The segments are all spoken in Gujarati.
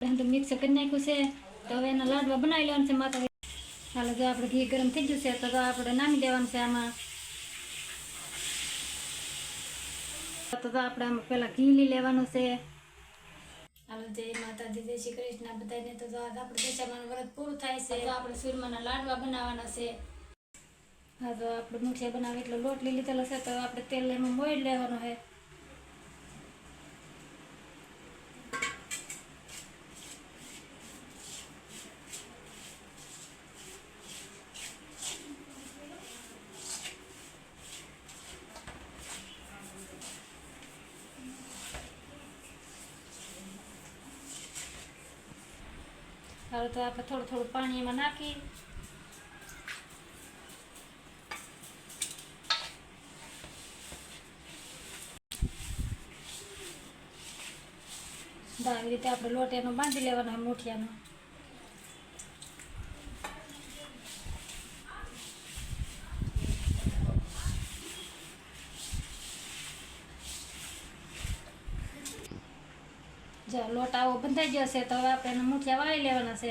तो मिक्स कर नाख्યું છે તો હવે એના લાડવા બનાવી લેવાના છે માતા। હાલો જો આપણે ઘી ગરમ થઈ ગયું છે તો આપણે નામી દેવાનું છે આમાં। તો આપણે આમાં પહેલા ઘી લઈ લેવાનું છે। હાલો જય માતાજી, જય શ્રી કૃષ્ણ બધાને। તો આપણે દશામાનું વ્રત પૂરું થાય છે તો આપણે સુરમાના લાડવા બનાવવાના છે। હા તો આપણે મુઠિયા બનાવી એટલો લોટ લઈ લીધેલો છે તો આપણે તેલ એમાં મોઈ લેવાનો છે। હવે તો આપણે થોડું થોડું પાણી એમાં નાખી આવી રીતે આપણે લોટ એનો બાંધી લેવાનો હોય મુઠિયાનો। જો લોટ આવો બંધાઈ ગયો છે તો હવે આપણે એના મુઠિયા વાળી લેવાના છે।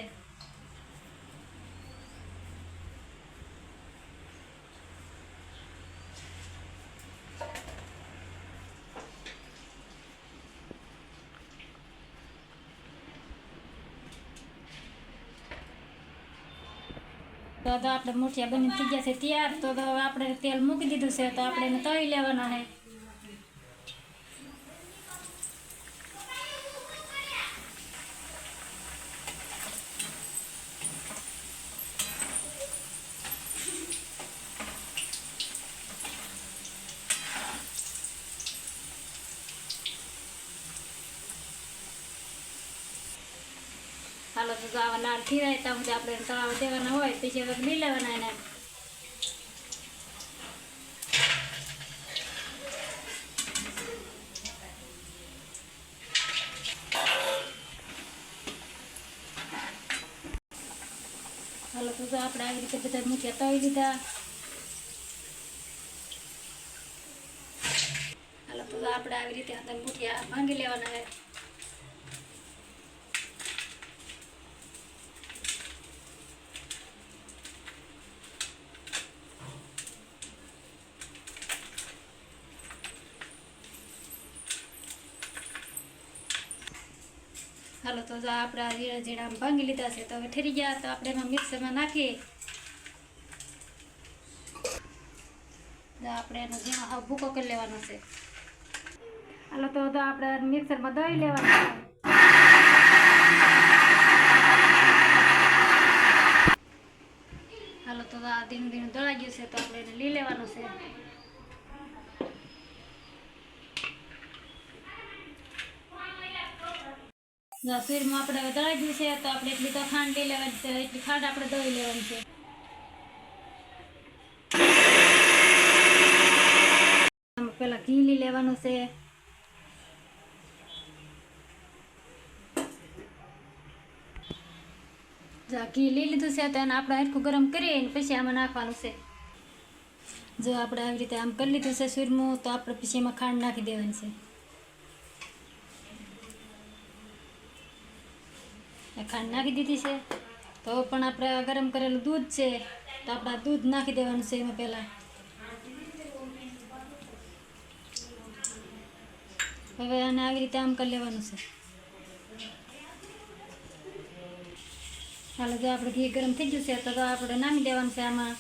તો આપણે મુઠિયા બની થઈ ગયા છે તૈયાર। તો હવે આપણે તેલ મૂકી દીધું છે તો આપણે એને તળી લેવાના છે। હાલો તો આવા લાલ ખીરાય ત્યાં સુધી આપણે તળાવ દેવાના હોય પછી હવે લઈ લેવાના એને। હાલો તો આપણે આવી રીતે બધા મુઠિયા તળી લીધા। હાલો તો આપણે આવી રીતે અંદર મુઠિયા ભાંગી લેવાના છે। હાલો તો આપણે આ ઝીણા ઝીણા ભાંગી લીધા છે તો હવે ઠરી ગયા તો આપણે એમાં મિક્સરમાં નાખીએ। આપણે એનો ઝીણો હાવ ભૂકો કરી લેવાનો છે। હાલો તો આપણે મિક્સરમાં દહીં લેવાનું છે। હાલો તો આ ધીણું ધીણું દળાઈ ગયું છે તો આપણે એને લઈ લેવાનું છે। સુરમાં આપણે હવે દળાઈ ગયું છે તો આપણે એટલી તો ખાંડ લઈ લેવાની છે, એટલી ખાંડ આપણે દળી લેવાની છે। પેલા ઘી લઈ લેવાનું છે। ઘી લઈ લીધું છે તો એને આપણે હરખું ગરમ કરી પછી આમાં નાખવાનું છે। જો આપણે આવી રીતે આમ કરી લીધું છે સુરમું તો આપણે પછી એમાં ખાંડ નાખી દેવાની છે। ખાંડ નાખી દીધી છે તો પણ આપણે ગરમ કરેલું દૂધ છે તો આપણે દૂધ નાખી દેવાનું છે એમાં પહેલાં। હવે આને આવી રીતે આમ કરી લેવાનું છે। હાલો જો આપણે ઘી ગરમ થઈ ગયું છે તો આપણે નામી દેવાનું છે આમાં।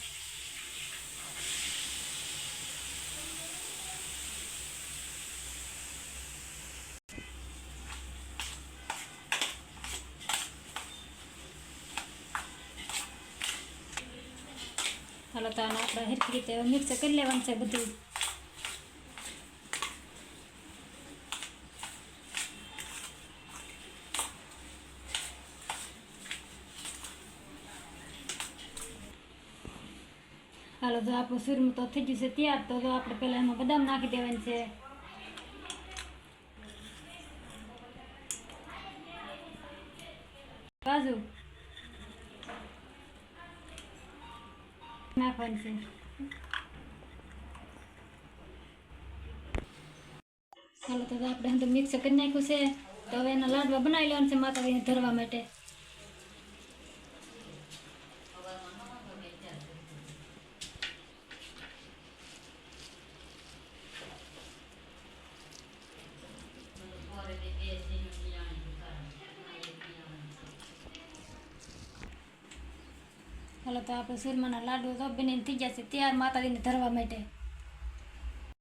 હાલો તો આને આપણે હરખી રીતે મિક્સ કરી લેવાનું છે બધું। હાલો તો આપણું સુરમું તો થઈ ગયું છે તૈયાર તો આપણે પહેલાં એમાં બદામ નાખી દેવાની છે। કાજુ નાખવાની છે। હાલો તો આપણે મિક્સ કરી નાખ્યું છે। તો હવે એના લાડવા બનાવી લેવાના છે માતાજીને ધરવા માટે. હાલો તો આપણે સુરમાના લાડુ તો બનીને થઈ ગયા છે તૈયાર માતાજીને ધરવા માટે.